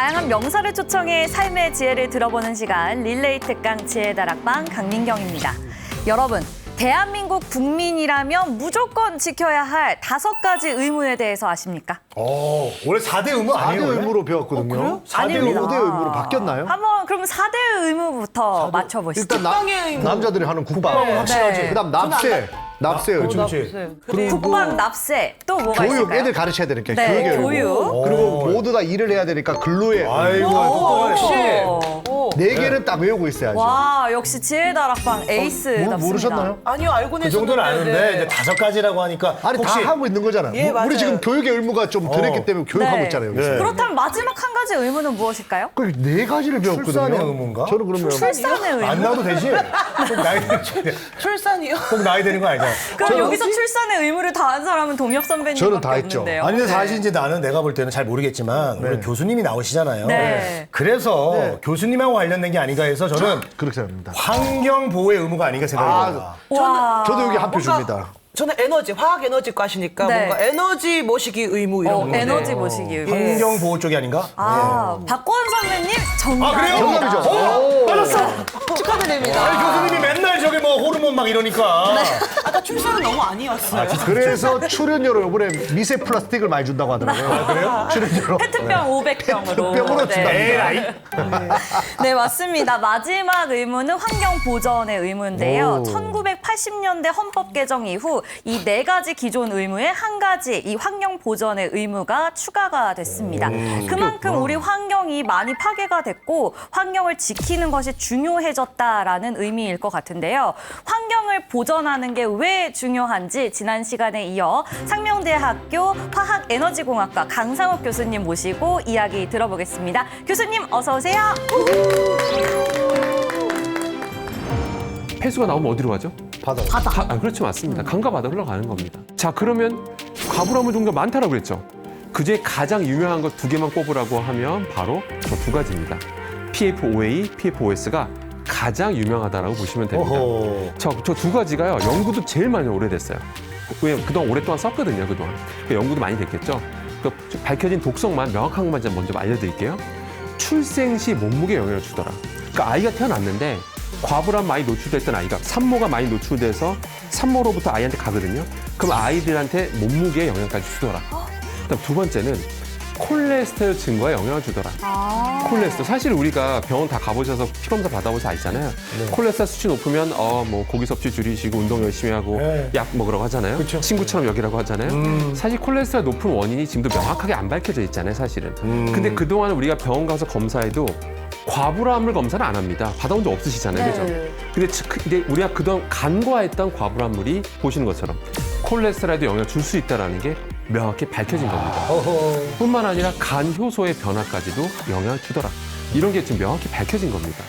다양한 명사를 초청해 삶의 지혜를 들어보는 시간 릴레이 특강 지혜다락방 강민경입니다. 여러분, 대한민국 국민이라면 무조건 지켜야 할 5가지 의무에 대해서 아십니까? 원래 4대 의무 아니에요? 4대 의무로 배웠거든요. 4대 아닙니다. 5대 의무로 바뀌었나요? 한번 그럼 4대 의무부터 맞춰보시죠. 일단 국방의 의무. 남자들이 하는 국방. 네. 그다음 납세 의무. 그렇지. 국방, 납세, 또 뭐가 교육, 있을까요? 애들 가르쳐야 되니까 네, 교육의 의무. 교육. 그리고 모두 다 일을 해야 되니까 근로의 의무. 아이고, 똑똑하네. 오. 4개는 딱 외우고 있어야죠. 와, 역시 지혜다락방 에이스답습니다. 모르셨나요? 아니요, 알고는 그 정도는 있었는데. 아는데 이제 5가지라고 하니까 아니 혹시 다 하고 있는 거잖아요. 예, 맞아요. 우리 지금 교육의 의무가 좀 덜했기 때문에 교육하고 네. 있잖아요. 여기서. 네. 그렇다면 마지막 한 가지 의무는 무엇일까요? 그 4가지를 배웠거든요. 출산의 의무인가? 저는 그러면 출산의 의무. 안 나와도 되지? 꼭 나이 되는 출산이요? 꼭 나이 되는 거 아니잖아. 그럼 여기서 출산의 의무를 다한 사람은 동혁 저는 선배님밖에 다 했죠. 없는데요. 아니 근데 사실 이제 나는 내가 볼 때는 잘 모르겠지만 우리 교수님이 나오시잖아요. 네. 그래서 교수님하고 관련된 게 아닌가 해서 저는 그렇게 생각합니다. 환경 보호의 의무가 아닌가 생각합니다. 와. 저도 여기 한 표 뭔가 줍니다. 저는 에너지, 화학 에너지 과시니까 네. 뭔가 에너지 모시기 의무 이런 거. 에너지 모시기 의무. 환경 보호 쪽이 아닌가? 박권 선배님 정답. 아 그래요? 정답이죠. 맞았어. 축하드립니다. 아니 교수님이 맨날 저기 뭐 호르몬 막 이러니까. 아까 출산은 너무 아니었어요. 그래서 출연료로 이번에 미세 플라스틱을 많이 준다고 하더라고요. 그래요? 출연료로. 페트병 500병으로. 병으로 준다. 에라이. 네, 맞습니다. 마지막 의무는 환경 보전의 의무인데요. 오. 1980년대 헌법 개정 이후 이 4가지 기존 의무에 한 가지 이 환경 보전의 의무가 추가가 됐습니다. 그만큼 우리 환경이 많이 파괴가 됐고 환경을 지키는 것이 중요해졌다라는 의미일 것 같은데요. 환경을 보전하는 게 왜 중요한지 지난 시간에 이어 상명대학교 화학에너지공학과 강상욱 교수님 모시고 이야기 들어보겠습니다. 교수님 어서 오세요. 폐수가 나오면 어디로 가죠? 바다. 그렇죠, 맞습니다. 강과 바다 흘러가는 겁니다. 자, 그러면 과부라물 종류가 많다라고 그랬죠. 그중에 가장 유명한 것 2개만 꼽으라고 하면 바로 저 2가지입니다. PFOA, PFOS가 가장 유명하다라고 보시면 됩니다. 오호. 저 2가지가요, 연구도 제일 많이 오래됐어요. 왜냐면 그동안 오랫동안 썼거든요, 그동안. 연구도 많이 됐겠죠. 그 밝혀진 독성만 명확한 것만 먼저 알려드릴게요. 출생 시 몸무게 영향을 주더라. 그러니까 아이가 태어났는데 과부랑 많이 노출됐던 아이가 산모가 많이 노출돼서 산모로부터 아이한테 가거든요. 그럼 아이들한테 몸무게에 영향까지 주더라. 그다음 2번째는 콜레스테롤 증가에 영향을 주더라. 콜레스테롤. 사실 우리가 병원 다 가보셔서 피검사 받아보셔서 아시잖아요. 콜레스테롤 수치 높으면 뭐 고기 섭취 줄이시고 운동 열심히 하고 네. 약 먹으라고 하잖아요. 그쵸. 친구처럼 여기라고 하잖아요. 사실 콜레스테롤 높은 원인이 지금도 명확하게 안 밝혀져 있잖아요, 사실은. 근데 그동안 우리가 병원 가서 검사해도 과부라물 검사는 안 합니다. 받아본 적 없으시잖아요, 그죠? 근데 우리가 그동안 간과했던 과부라물이 보시는 것처럼 콜레스테롤에도 영향을 줄 수 있다는 게 명확히 밝혀진 겁니다. 뿐만 아니라 간 효소의 변화까지도 영향을 주더라. 이런 게 지금 명확히 밝혀진 겁니다.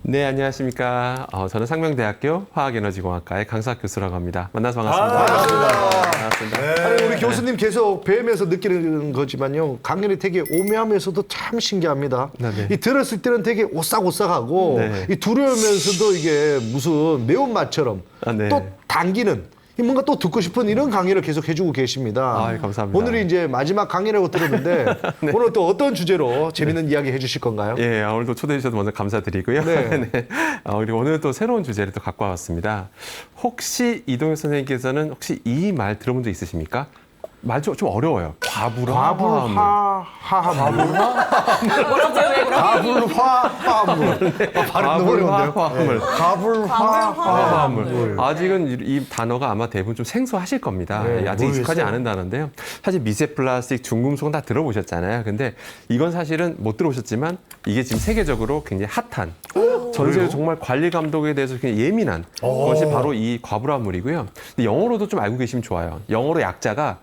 네, 안녕하십니까. 저는 상명대학교 화학에너지공학과의 강사학 교수라고 합니다. 만나서 반갑습니다. 반갑습니다. 아니, 우리 교수님 계속 뵈면서 느끼는 거지만요. 강연이 되게 오묘하면서도 참 신기합니다. 네네. 이 들었을 때는 되게 오싹오싹하고 네. 이 두려우면서도 이게 무슨 매운맛처럼 네. 또 당기는 이 뭔가 또 듣고 싶은 이런 강의를 계속 해주고 계십니다. 아유, 감사합니다. 오늘이 이제 마지막 강의라고 들었는데 오늘 또 어떤 주제로 재밌는 이야기 해주실 건가요? 예, 오늘도 초대해 주셔서 먼저 감사드리고요. 네. 네. 그리고 오늘 또 새로운 주제를 또 갖고 왔습니다. 혹시 이동혁 선생님께서는 혹시 이 말 들어본 적 있으십니까? 말 좀 어려워요. 과불화물. 과불화화물. 발음 너무 어려운데요? 과불화물. 과불화화물. 아직은 이 단어가 아마 대부분 좀 생소하실 겁니다. 네, 아직 익숙하지 모르겠어요. 않은 단어인데요. 사실 미세 플라스틱, 중금속은 다 들어보셨잖아요. 근데 이건 사실은 못 들어보셨지만 이게 지금 세계적으로 굉장히 핫한 전 세계로 정말 관리 감독에 대해서 굉장히 예민한 것이 바로 이 과불화물이고요. 근데 영어로도 좀 알고 계시면 좋아요. 영어로 약자가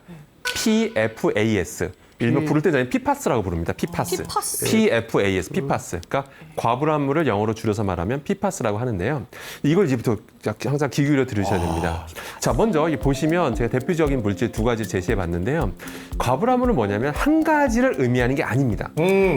PFAS. 일명 부를 때 저희는 PFAS라고 부릅니다. PFAS. PFAS, PFAS. 그러니까 과불합물을 영어로 줄여서 말하면 PFAS라고 하는데요. 이걸 이제부터 항상 귀 기울여 들으셔야 됩니다. 자, 먼저 보시면 제가 대표적인 물질 두 가지 제시해 봤는데요. 과불합물은 뭐냐면 한 가지를 의미하는 게 아닙니다.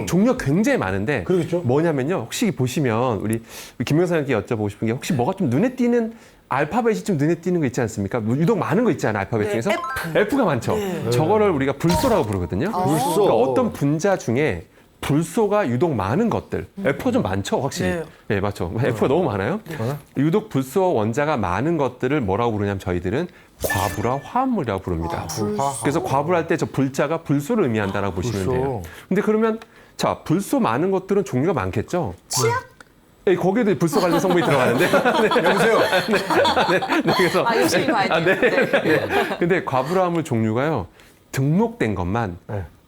종류가 굉장히 많은데 그러겠죠. 뭐냐면요. 혹시 보시면 우리 김명사님께 여쭤보고 싶은 게 혹시 뭐가 좀 눈에 띄는 알파벳이 좀 눈에 띄는 거 있지 않습니까? 유독 많은 거 있잖아요, 알파벳 중에서. F가 많죠. 저거를 우리가 불소라고 부르거든요. 불소. 그러니까 어떤 분자 중에 불소가 유독 많은 것들. F가 좀 많죠, 확실히. 네, 맞죠. F가 너무 많아요. 유독 불소 원자가 많은 것들을 뭐라고 부르냐면 저희들은 과불화 화합물이라고 부릅니다. 그래서 과불할 때 저 불자가 불소를 의미한다라고 보시면 돼요. 근데 그러면 자, 불소 많은 것들은 종류가 많겠죠? 치약? 네, 거기에도 불소 관련 성분이 들어가는데. 여보세요. 그래서 열심히 봐야 돼요. 근데 과불화합물 종류가요 등록된 것만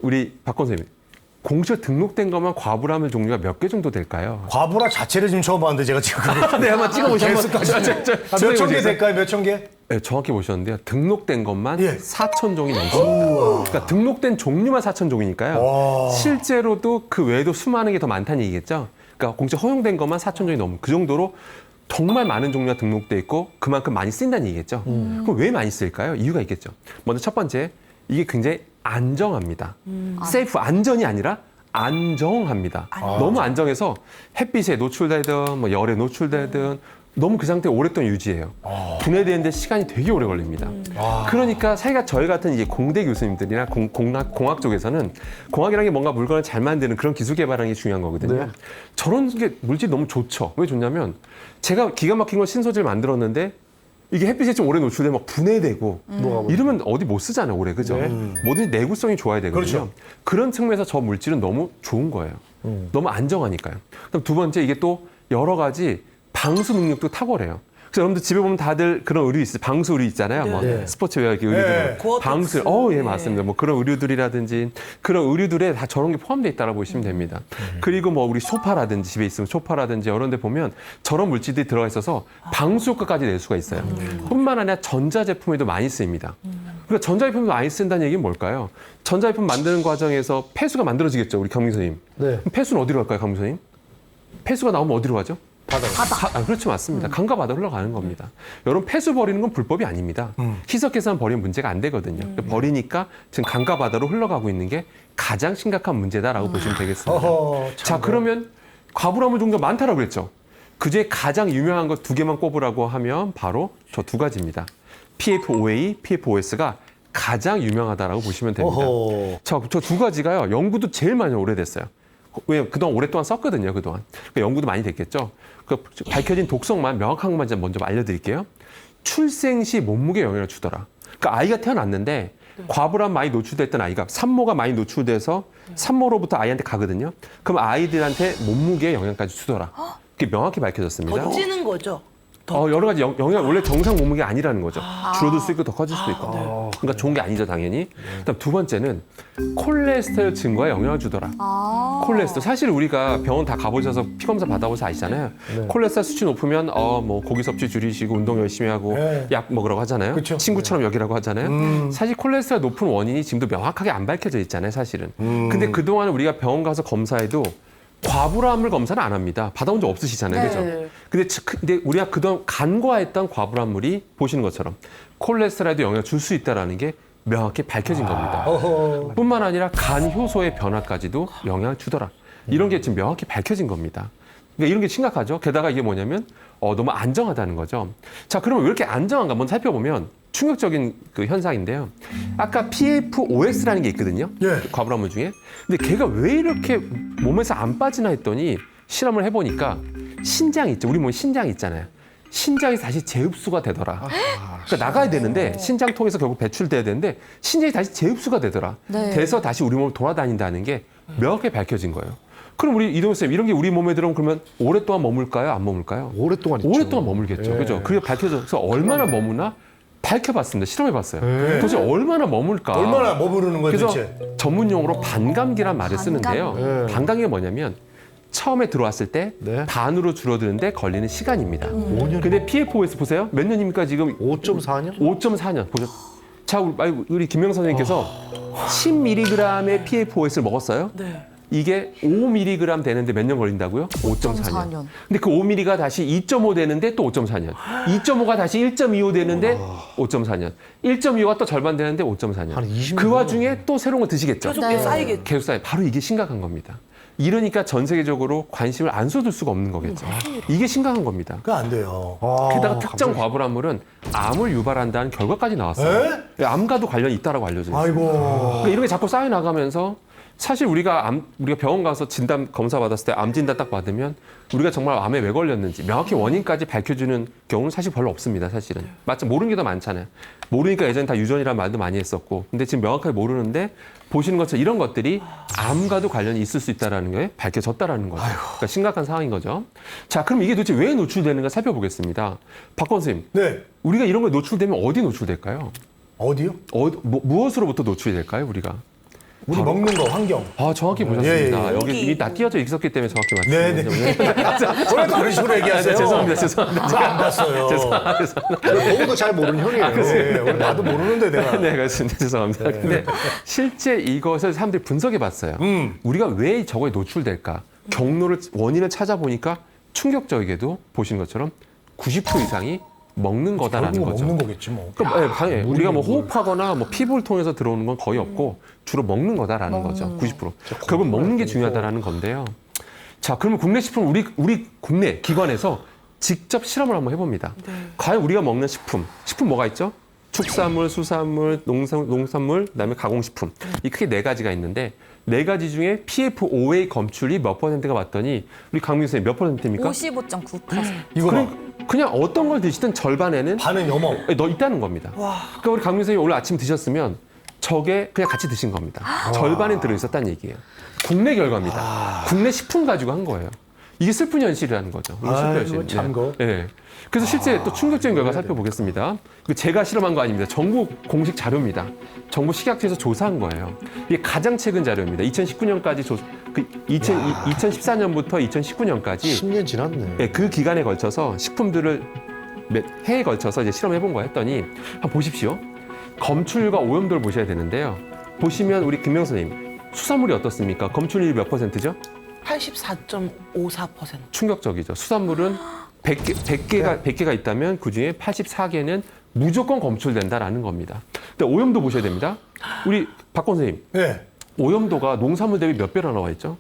우리 박건 선생님 공식 등록된 것만 과불화합물 종류가 몇 개 정도 될까요? 과부라 자체를 지금 처음 봤는데 제가 지금 네, 한번 찍어보시면 몇천 개 될까요? 몇천 개? 네, 정확히 보셨는데요. 등록된 것만 예. 4,000종이 넘습니다. 그러니까 등록된 종류만 4,000종이니까요. 와. 실제로도 그 외에도 수많은 게 더 많다는 얘기겠죠. 그러니까 공식 허용된 것만 4,000종이 넘은 그 정도로 정말 많은 종류가 등록돼 있고 그만큼 많이 쓰인다는 얘기겠죠. 그럼 왜 많이 쓸까요? 이유가 있겠죠. 먼저 첫 번째, 이게 굉장히 안정합니다. 세이프, 안전이 아니라 안정합니다. 너무 안정해서 햇빛에 노출되든 뭐 열에 노출되든 너무 그 상태 오랫동안 유지해요. 분해되는데 시간이 되게 오래 걸립니다. 그러니까 사이가 저희 같은 이제 공대 교수님들이나 공학 쪽에서는 공학이라는 게 뭔가 물건을 잘 만드는 그런 기술 개발하는 게 중요한 거거든요. 네. 저런 게 물질이 너무 좋죠. 왜 좋냐면 제가 기가 막힌 걸 신소재를 만들었는데 이게 햇빛에 좀 오래 노출되면 막 분해되고 이러면 어디 못 쓰잖아요, 오래. 그죠? 네. 뭐든지 내구성이 좋아야 되거든요. 그렇죠. 그런 측면에서 저 물질은 너무 좋은 거예요. 너무 안정하니까요. 그럼 두 번째, 이게 또 여러 가지 방수 능력도 탁월해요. 그래서 여러분들 집에 보면 다들 그런 의류 있어요. 방수 의류 있잖아요. 뭐 네. 스포츠웨어 이렇게 의류들. 네. 방수. 예, 맞습니다. 뭐 그런 의류들이라든지 그런 의류들에 다 저런 게 포함되어 있다라고 보시면 됩니다. 그리고 뭐 우리 소파라든지 집에 있으면 소파라든지 이런 데 보면 저런 물질들이 들어가 있어서 방수 효과까지 낼 수가 있어요. 뿐만 아니라 전자제품에도 많이 쓰입니다. 그러니까 전자제품도 많이 쓴다는 얘기는 뭘까요? 전자제품 만드는 과정에서 폐수가 만들어지겠죠, 우리 강민 선생님. 네. 그럼 폐수는 어디로 갈까요, 강민 선생님? 폐수가 나오면 어디로 가죠? 바다. 그렇죠, 맞습니다. 강과 바다로 흘러가는 겁니다. 여러분, 폐수 버리는 건 불법이 아닙니다. 희석해서는 버리면 문제가 안 되거든요. 버리니까 지금 강과 바다로 흘러가고 있는 게 가장 심각한 문제다라고 보시면 되겠습니다. 어허, 자, 그러면 과불화물 종류가 많다라고 그랬죠. 그중에 가장 유명한 것 두 개만 꼽으라고 하면 바로 저 두 가지입니다. PFOA, PFOS가 가장 유명하다라고 보시면 됩니다. 어허. 저 두 가지가요, 연구도 제일 많이 오래됐어요. 왜냐면 그동안 오랫동안 썼거든요, 그동안. 그러니까 연구도 많이 됐겠죠. 그 밝혀진 독성만, 명확한 것만 먼저 알려드릴게요. 출생 시 몸무게 영향을 주더라. 그러니까 아이가 태어났는데 과불함 많이 노출됐던 아이가 산모가 많이 노출돼서 산모로부터 아이한테 가거든요. 그럼 아이들한테 몸무게에 영향까지 주더라. 그게 명확히 밝혀졌습니다. 더 찌는 거죠. 여러 가지 영향, 원래 정상 몸무게가 아니라는 거죠. 줄어들 수 있고 더 커질 수도 있고. 그러니까 좋은 게 아니죠, 당연히. 그다음 두 번째는 콜레스테롤 증가에 영향을 주더라. 콜레스테롤. 사실 우리가 병원 다 가보셔서 피 검사 받아보셔서 아시잖아요. 콜레스테롤 수치 높으면 뭐 고기 섭취 줄이시고 운동 열심히 하고 네. 약 먹으라고 하잖아요. 그쵸. 친구처럼 여기라고 하잖아요. 사실 콜레스테롤 높은 원인이 지금도 명확하게 안 밝혀져 있잖아요, 사실은. 근데 그동안 우리가 병원 가서 검사해도 과불화물 검사는 안 합니다. 받아본 적 없으시잖아요. 네. 그죠? 근데 우리가 그동안 간과했던 과불화물이 보시는 것처럼 콜레스테롤에도 영향을 줄 수 있다는 게 명확히 밝혀진 겁니다. 어허. 뿐만 아니라 간 효소의 변화까지도 영향을 주더라. 이런 게 지금 명확히 밝혀진 겁니다. 그러니까 이런 게 심각하죠. 게다가 이게 뭐냐면 너무 안정하다는 거죠. 자, 그러면 왜 이렇게 안정한가 한번 살펴보면 충격적인 그 현상인데요. 아까 PFOS라는 게 있거든요. 예. 과불화물 중에. 근데 걔가 왜 이렇게 몸에서 안 빠지나 했더니 실험을 해보니까 신장 있죠. 우리 몸에 신장 있잖아요. 신장이 다시 재흡수가 되더라. 그러니까 나가야 되는데 신장 통해서 결국 배출돼야 되는데 신장이 다시 재흡수가 되더라. 네. 돼서 다시 우리 몸을 돌아다닌다는 게 명확하게 밝혀진 거예요. 그럼 우리 이동훈 쌤, 이런 게 우리 몸에 들어오면 그러면 오랫동안 머물까요? 안 머물까요? 오랫동안 있죠. 오랫동안 머물겠죠. 예. 그죠? 그게 밝혀져서 얼마나 머무나 밝혀봤습니다. 실험해봤어요. 예. 도대체 얼마나 머물까? 얼마나 머무르는 거야, 그래서 도대체? 전문용어로 반감기란 말을 쓰는데요. 예. 반감기가 뭐냐면 처음에 들어왔을 때 네. 반으로 줄어드는데 걸리는 시간입니다. 5년. 근데 PFOS 보세요. 몇 년입니까 지금? 5.4년? 5.4년. 보죠. 자, 우리 김명 선생님께서 10mg의 PFOS를 먹었어요. 네. 이게 5mg 되는데 몇 년 걸린다고요? 5.4년. 5.4년. 근데 그 5mg가 다시 2.5 되는데 또 5.4년. 2.5가 다시 1.25 되는데 5.4년. 1.25가 또 절반 되는데 5.4년. 한 20년. 그 와중에 또 새로운 거 드시겠죠? 계속 쌓이겠죠. 계속 쌓여. 바로 이게 심각한 겁니다. 이러니까 전 세계적으로 관심을 안 쏟을 수가 없는 거겠죠. 이게 심각한 겁니다. 그거 안 돼요. 게다가 특정 과불암물은 암을 유발한다는 결과까지 나왔어요. 암과도 관련이 있다라고 알려져 있어요. 아이고. 그러니까 이런 게 자꾸 쌓여 나가면서 사실 우리가 병원 가서 진단 검사 받았을 때 암 진단 딱 받으면 우리가 정말 암에 왜 걸렸는지 명확히 원인까지 밝혀주는 경우는 사실 별로 없습니다. 사실은 맞죠? 모르는 게 더 많잖아요. 모르니까 예전에 다 유전이라는 말도 많이 했었고, 근데 지금 명확하게 모르는데 보시는 것처럼 이런 것들이 암과도 관련이 있을 수 있다라는 게 밝혀졌다라는 거죠. 그러니까 심각한 상황인 거죠. 자, 그럼 이게 도대체 왜 노출되는가 살펴보겠습니다. 박건 선생님, 네. 우리가 이런 거에 노출되면 어디 노출될까요? 어디요? 무엇으로부터 노출이 될까요, 우리가? 우리 먹는 거, 환경. 아, 정확히 보셨습니다. 예, 예. 여기 이미 다 띄어져 있었기 때문에 정확히 맞습니다. 네네. 원래 그런 식으로 얘기하세요. 죄송합니다. 제가 안 봤어요. 보고도 잘 모르는 형이에요. 네, 원래 나도 모르는데 내가. 네, 그렇습니다. 죄송합니다. 근데 실제 이것을 사람들이 분석해 봤어요. 우리가 왜 저거에 노출될까? 원인을 찾아보니까 충격적이게도 보신 것처럼 90% 이상이 먹는 거다라는 결국 거죠. 먹는 거겠지 뭐. 그러니까 네, 당연히 우리가 뭐 호흡하거나 뭐 피부를 통해서 들어오는 건 거의 없고 주로 먹는 거다라는 거죠. 90%. 결국 먹는 게 중요하다라는 건데요. 자, 그러면 국내 식품 우리 국내 기관에서 직접 실험을 한번 해봅니다. 과연 우리가 먹는 식품 뭐가 있죠? 축산물, 수산물, 농산물, 그다음에 가공식품. 이 크게 네 가지가 있는데 네 가지 중에 PFOA 검출이 몇 %가 맞더니 우리 강민수 선생님 몇 %입니까? 55.9%. 이거 봐. 그냥 어떤 걸 드시든 절반에는 반은 염어. 너 있다는 겁니다. 그러니까 우리 강민 선생님 오늘 아침 드셨으면 저게 그냥 같이 드신 겁니다. 절반은 들어있었다는 얘기예요. 국내 결과입니다. 국내 식품 가지고 한 거예요. 이게 슬픈 현실이라는 거죠. 우리 슬픈 아이고, 현실. 참 거. 예. 그래서 실제 또 충격적인 결과 살펴보겠습니다. 이거 제가 실험한 거 아닙니다. 정부 공식 자료입니다. 정부 식약처에서 조사한 거예요. 이게 가장 최근 자료입니다. 2019년까지 2014년부터 2019년까지 10년 지났네. 예, 그 기간에 걸쳐서 식품들을 몇 해에 걸쳐서 이제 실험해 본 거 했더니 한번 보십시오. 검출과 오염도를 보셔야 되는데요. 보시면 우리 김명수 선생님 수산물이 어떻습니까? 검출률이 몇 %죠? 84.54%. 충격적이죠. 수산물은 100개가 있다면 그중에 84개는 무조건 검출된다라는 겁니다. 근데 오염도 보셔야 됩니다. 우리 박건 선생님, 네. 오염도가 농산물 대비 몇 배나 나와 있죠?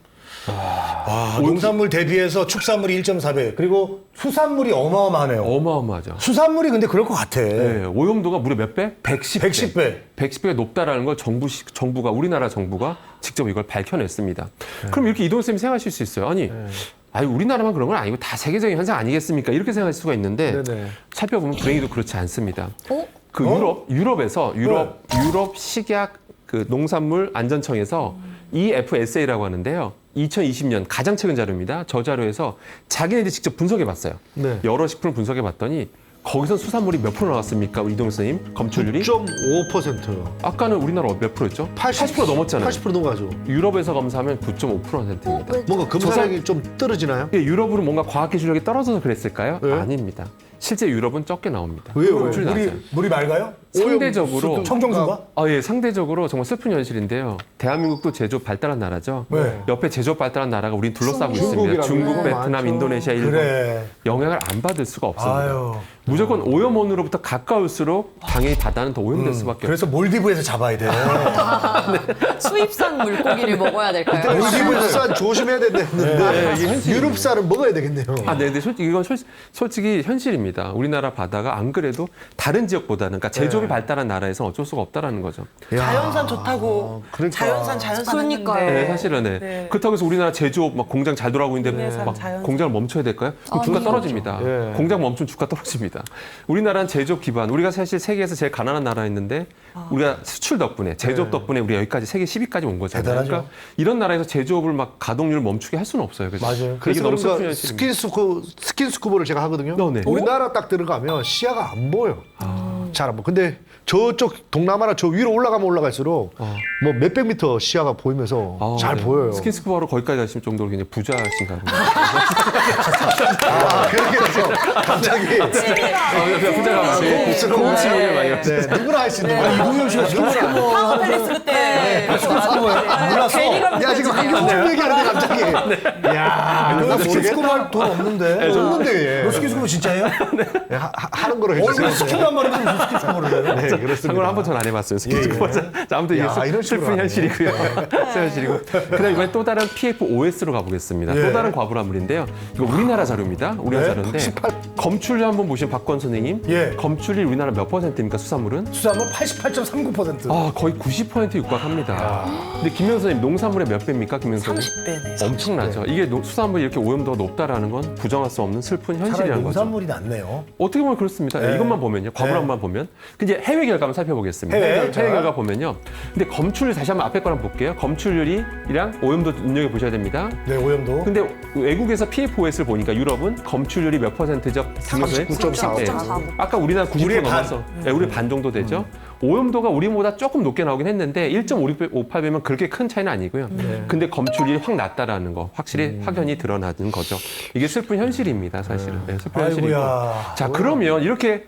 농산물 대비해서 축산물이 1.4배. 그리고 수산물이 어마어마하네요. 어마어마하죠. 수산물이 근데 그럴 것 같아. 네, 오염도가 무려 몇 배? 110배. 110배. 110배가 높다라는 걸 정부가 우리나라 정부가 직접 이걸 밝혀냈습니다. 그럼 이렇게 이동 쌤이 생각하실 수 있어요. 아니 우리나라만 그런 건 아니고 다 세계적인 현상 아니겠습니까? 이렇게 생각할 수가 있는데 네네. 살펴보면 불행히도 그렇지 않습니다. 어? 유럽에서 유럽 식약 그 농산물 안전청에서 EFSA라고 하는데요. 2020년 가장 최근 자료입니다. 저 자료에서 자기네들이 직접 분석해봤어요. 네. 여러 식품을 분석해봤더니 거기서 수산물이 몇 프로 나왔습니까? 우리 이동 선생님 검출률이? 9.5%. 아까는 우리나라 몇 프로였죠? 80% 넘었잖아요. 80% 넘어가죠. 유럽에서 검사하면 9.5%입니다. 뭔가 검사량이 좀 떨어지나요? 유럽으로 뭔가 과학기술력이 떨어져서 그랬을까요? 네. 아닙니다. 실제 유럽은 적게 나옵니다. 왜요? 검출이 낮아요. 물이 맑아요? 상대적으로 청정수가? 상대적으로 정말 슬픈 현실인데요. 대한민국도 제조업 발달한 나라죠. 네. 옆에 제조업 발달한 나라가 우린 둘러싸고 중국이라고. 있습니다. 중국, 네, 베트남, 많죠. 인도네시아, 일본. 그래. 영향을 안 받을 수가 없습니다. 아유. 무조건 오염원으로부터 가까울수록 당연히 바다는 더 오염될 수밖에 없어요. 그래서 몰디브에서 잡아야 돼. 수입산 물고기를 먹어야 될까요? 일본산 조심해야 된다는데 유럽산은 먹어야 되겠네요. 네, 근데 솔직히 현실입니다. 우리나라 바다가 안 그래도 다른 지역보다는, 그러니까 제조업이 발달한 나라에서는 어쩔 수가 없다라는 거죠. 자연산 좋다고. 그러니까. 자연산 그러니까요. 했는데. 네, 사실은 네. 네. 그렇다고 해서 우리나라 제조업 막 공장 잘 돌아가고 있는데 국내산 막 자연산. 공장을 멈춰야 될까요? 그럼 주가 떨어집니다. 예. 공장 멈추면 주가 떨어집니다. 우리나라는 제조업 기반. 우리가 사실 세계에서 제일 가난한 나라였는데 우리가 수출 덕분에 제조업 덕분에 우리가 여기까지 세계 10위까지 온 거잖아요. 대단하죠. 그러니까 이런 나라에서 제조업을 막 가동률을 멈추게 할 수는 없어요. 그죠? 맞아요. 이게 그래서 너무 슬픈 그런가 현실입니다. 스킨스쿠버를 제가 하거든요. 네. 우리나라 딱 들어가면 시야가 안 보여. 잘 안 보여. 근데 저쪽 동남아나 저 위로 올라가면 올라갈수록 뭐 몇백 미터 시야가 보이면서 잘 네. 보여요. 스킨스쿠버로 거기까지 가실 정도로 굉장히 부자신가 보요 그렇게 돼서 갑자기 부자가 많이 고급스러운 많이 네, 누구나 할 수 있는 거예요. 이동현 씨가 파워 팰리스 그때 네. 아는 거예요? 몰랐어. 괴리감 야 지금 한경 얘기하는데 갑자기. 야, 나 스키스쿠버 모르겠다. 할돈 없는데. 없는데. 너 스키스쿠버 진짜예요? 하는 거로 해주세요. 얼굴 스키도 한 번에 무슨 스키스쿠버를 해요? 네, 그렇습니다. 상을 한번 전 안 해봤어요. 스키스쿠버. 자, 아무튼 야, 이게 이런 식으로 슬픈 하네. 현실이고요. 슬픈 현실이고. 그다음 이번에 또 다른 PFOS로 가보겠습니다. 또 다른 과부라물인데요. 이거 우리나라 자료입니다. 우리나라 자료인데 검출률 한번 보시면 박건 선생님. 예. 검출률 우리나라 몇 %입니까 수산물은? 수산물 88.39%. 아 거의 90% 육박합니다. 근데 김명수 선생님 농산물의 몇 배입니까? 김명수 선생님? 30배네. 엄청나죠. 이게 수산물이 이렇게 오염도가 높다라는 건 부정할 수 없는 슬픈 차라리 현실이라는 거죠. 농산물이 낫네요. 어떻게 보면 그렇습니다. 네. 이것만 보면요. 과부량만 보면. 근데 해외 결과 한번 살펴보겠습니다. 해외? 자. 결과 보면요. 근데 검출률 다시 한번 앞에 거랑 볼게요. 검출률이랑 오염도 눈여겨보셔야 됩니다. 네, 오염도. 근데 외국에서 PFOS를 보니까 유럽은 검출률이 몇 %죠? 39.4. 네. 아까 우리나라 90% 우리의 반. 넘어서 네, 우리 반 정도 되죠. 오염도가 우리보다 조금 높게 나오긴 했는데 1.58배면 그렇게 큰 차이는 아니고요. 근데 검출률이 확 낮다라는 거 확실히 확연히 드러나는 거죠. 이게 슬픈 현실입니다, 사실은. 네, 슬픈 현실이고. 아이고야. 자, 그러면 이렇게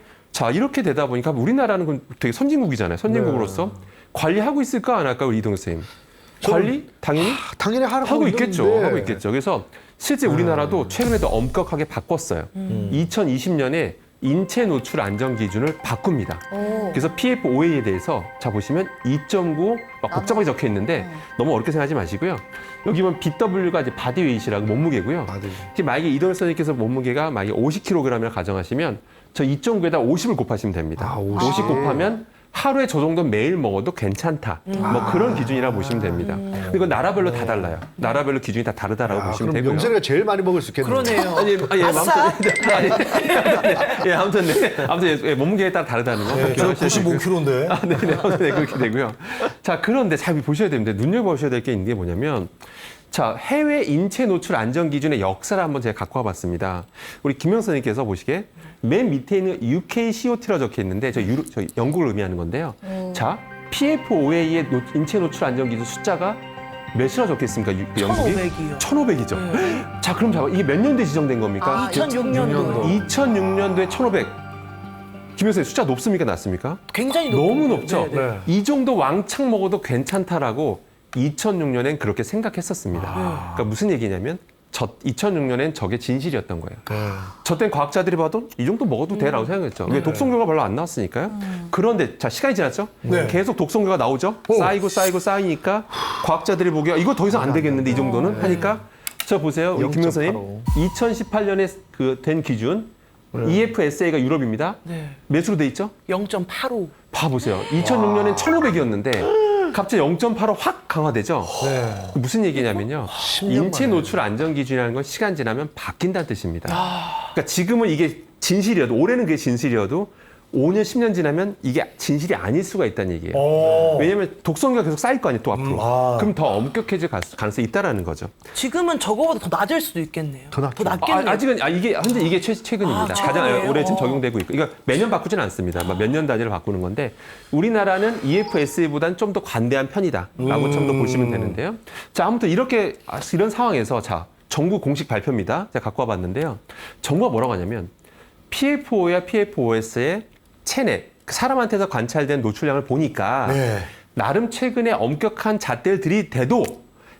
되다 보니까 우리나라는 건 되게 선진국이잖아요. 선진국으로서 관리하고 있을까 안 할까, 우리 이동 쌤? 관리 당연히 당연히 하고 있겠죠. 있는데. 하고 있겠죠. 그래서 실제 우리나라도 최근에도 엄격하게 바꿨어요. 2020년에 인체 노출 안전 기준을 바꿉니다. 그래서 PFOA에 대해서 자 보시면 2.9 막 복잡하게 적혀 있는데 너무 어렵게 생각하지 마시고요. 여기 보면 BW가 이제 바디 웨이트라고 몸무게고요. 지금 만약에 이동현 선생님께서 몸무게가 만약에 50kg이라고 가정하시면 저 2.9에다 50을 곱하시면 됩니다. 50 곱하면 하루에 저 정도 매일 먹어도 괜찮다. 뭐 그런 기준이라고 보시면 됩니다. 이거 나라별로 다 달라요. 나라별로 기준이 다 다르다라고 보시면 그럼 되고요. 명세이가 제일 많이 먹을 수 있겠네요. 그러네요. 아싸. 아무튼 몸무게에 따라 다르다는 거. 네, 저 95kg인데. 네네, 아무튼 네, 그렇게 되고요. 자, 그런데 잘 보셔야 되는데 눈여겨보셔야 될 게 있는 게 뭐냐면, 자, 해외 인체 노출 안전 기준의 역사를 한번 제가 갖고 와봤습니다. 우리 김영 선생님께서 보시기에 맨 밑에 있는 UKCOT라고 적혀 있는데 저 영국을 의미하는 건데요. 자, PFOA의 인체 노출 안전 기준 숫자가 몇이나 적혀 있습니까? 영국이? 1500이요. 1500이죠. 자, 그럼 잠깐 이게 몇 년도에 지정된 겁니까? 2006년도. 2006년도에 1500. 김영 선생님 숫자 높습니까? 낮습니까? 굉장히 너무 높은데요. 높죠. 네, 네. 이 정도 왕창 먹어도 괜찮다라고 2006년엔 그렇게 생각했었습니다. 그러니까 무슨 얘기냐면 2006년엔 저게 진실이었던 거예요. 저땐 과학자들이 봐도 이 정도 먹어도 돼라고 생각했죠. 왜 독성 결과가 별로 안 나왔으니까요. 그런데 자, 시간이 지났죠. 네. 계속 독성 결과가 나오죠. 쌓이고 쌓이니까 과학자들이 보기에 이거 더 이상 안 되겠는데 이 정도는 하니까 저 보세요. 우리 김명 선생님 2018년에 그 된 기준 EFSA가 유럽입니다. 네. 몇으로 돼 있죠? 0.85. 봐보세요. 2006년엔 1,500이었는데 갑자기 0.85 확 강화되죠. 무슨 얘기냐면요. 인체 노출 안전 기준이라는 건 시간 지나면 바뀐다는 뜻입니다. 그러니까 지금은 이게 진실이어도 올해는 그게 진실이어도 5년, 10년 지나면 이게 진실이 아닐 수가 있다는 얘기예요. 왜냐하면 독성계가 계속 쌓일 거 아니에요, 또 앞으로. 그럼 더 엄격해질 가능성이 있다라는 거죠. 지금은 저거보다 더 낮을 수도 있겠네요. 더 낮겠네요. 아직은 이게 현재 이게 최근입니다. 가장 최근이에요? 올해 지금 적용되고 있고, 이거 매년 바꾸지는 않습니다. 몇 년 단위로 바꾸는 건데 우리나라는 EFSA보다는 좀 더 관대한 편이다라고 좀 더 보시면 되는데요. 자, 아무튼 이런 상황에서 자 정부 공식 발표입니다. 제가 갖고 와봤는데요. 정부가 뭐라고 하냐면 PFO와 PFOS의 체내 사람한테서 관찰된 노출량을 보니까 네. 나름 최근에 엄격한 잣대를 들이대도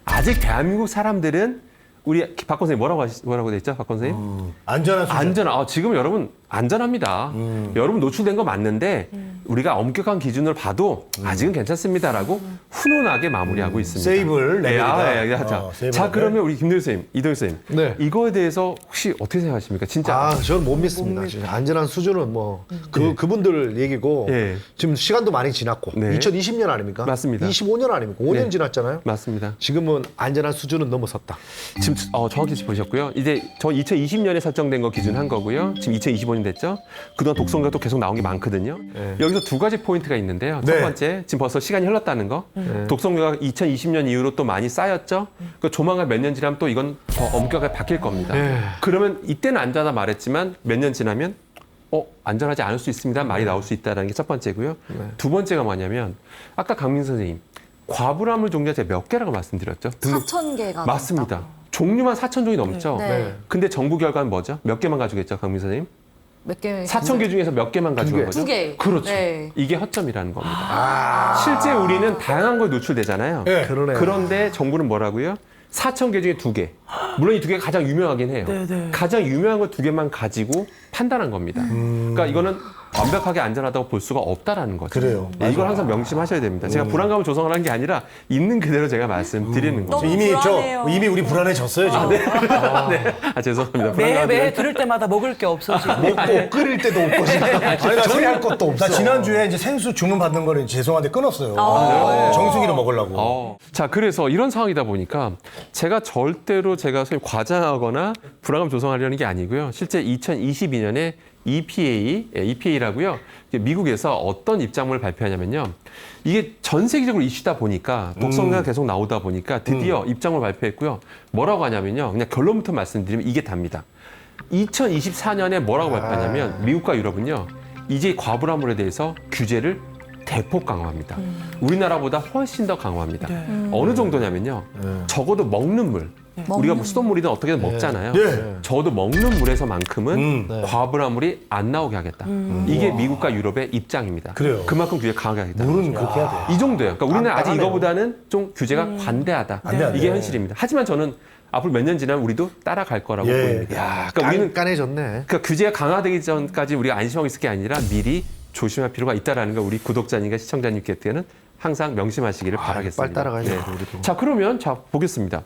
아직 대한민국 사람들은 우리 박 선생님 뭐라고 돼 있죠? 박 선생님? 안전한 수준. 지금 여러분 안전합니다. 여러분 노출된 거 맞는데 우리가 엄격한 기준을 봐도 아직은 괜찮습니다라고 훈훈하게 마무리하고 있습니다. 세이브를 내립니다. 자, 세이브를. 그러면 우리 김도일 선생님, 이도일 선생님, 네. 이거에 대해서 혹시 어떻게 생각하십니까? 진짜 저는 못 믿습니다. 진짜 안전한 수준은 뭐 그분들 얘기고 예. 지금 시간도 많이 지났고 네. 2020년 아닙니까? 맞습니다. 25년 아닙니까? 5년 네. 지났잖아요. 맞습니다. 지금은 안전한 수준은 넘어섰다. 지금 정확히 보셨고요. 이제 저 2020년에 설정된 거 기준 한 거고요. 지금 2025년 됐죠. 그동안 독성계가 또 계속 나온 게 많거든요. 여기서 두 가지 포인트가 있는데요. 첫 네. 번째, 지금 벌써 시간이 흘렀다는 거. 독성계가 2020년 이후로 또 많이 쌓였죠. 그 조만간 몇 년 지나면 또 이건 더 엄격하게 바뀔 겁니다. 그러면 이때는 안전하다 말했지만 몇 년 지나면 안전하지 않을 수 있습니다. 말이 나올 수 있다는 게 첫 번째고요. 두 번째가 뭐냐면 아까 강민 선생님 과부라물 종류가 제가 몇 개라고 말씀드렸죠? 4,000개가 맞습니다. 종류만 4,000종이 넘죠. 네. 근데 정부 결과는 뭐죠? 몇 개만 가지고 있죠, 강민 선생님? 몇 개? 4,000개 중에서 몇 개만 가져온 거죠? 2개. 그렇죠. 네. 이게 허점이라는 겁니다. 실제 우리는 다양한 거에 노출되잖아요. 네. 그러네요. 그런데 정부는 뭐라고요? 4,000개 중에 2개. 물론 이 2개가 가장 유명하긴 해요. 네네. 가장 유명한 거 2개만 가지고 판단한 겁니다. 그러니까 이거는 완벽하게 안전하다고 볼 수가 없다라는 거죠. 그래요. 네, 이걸 항상 명심하셔야 됩니다. 제가 불안감을 조성을 한 게 아니라 있는 그대로 제가 말씀드리는 거죠. 너무 불안해요. 이미 우리 불안해졌어요 지금. 죄송합니다. 매매 들을 때마다 먹을 게 없어지고. 먹고 끓일 때도 없고 아니, 처리할 것도 없어. 나 지난주에 이제 생수 주문 받는 거를 죄송한데 끊었어요. 정수기로 먹으려고. 자, 그래서 이런 상황이다 보니까 제가 절대로 제가 소위 과장하거나 불안감 조성하려는 게 아니고요. 실제 2022년에 EPA라고요. 미국에서 어떤 입장문을 발표하냐면요. 이게 전 세계적으로 이슈다 보니까 독성자가 계속 나오다 보니까 드디어 입장을 발표했고요. 뭐라고 하냐면요. 그냥 결론부터 말씀드리면 이게 답니다. 2024년에 뭐라고 발표하냐면 미국과 유럽은요. 이제 과불화물에 대해서 규제를 대폭 강화합니다. 우리나라보다 훨씬 더 강화합니다. 어느 정도냐면요. 적어도 먹는 물. 우리가 뭐 수돗물이든 어떻게든 먹잖아요. 네. 적어도 먹는 물에서만큼은 과불화물이 안 나오게 하겠다. 이게 미국과 유럽의 입장입니다. 그래요. 그만큼 규제 강하게 하겠다. 물은 그렇게 해야 돼. 이 정도예요. 그러니까 우리는 아직 깜깜하네요. 이거보다는 좀 규제가 관대하다. 관대하네. 이게 현실입니다. 하지만 저는 앞으로 몇 년 지나면 우리도 따라갈 거라고 예. 보입니다. 야, 그러니까 우리는 깐깐해졌네. 그러니까 규제가 강화되기 전까지 우리가 안심하고 있을 게 아니라 미리 조심할 필요가 있다라는 거 우리 구독자님과 시청자님께는 항상 명심하시기를 바라겠습니다. 빨리 따라가야 돼, 우리도. 자, 그러면 보겠습니다.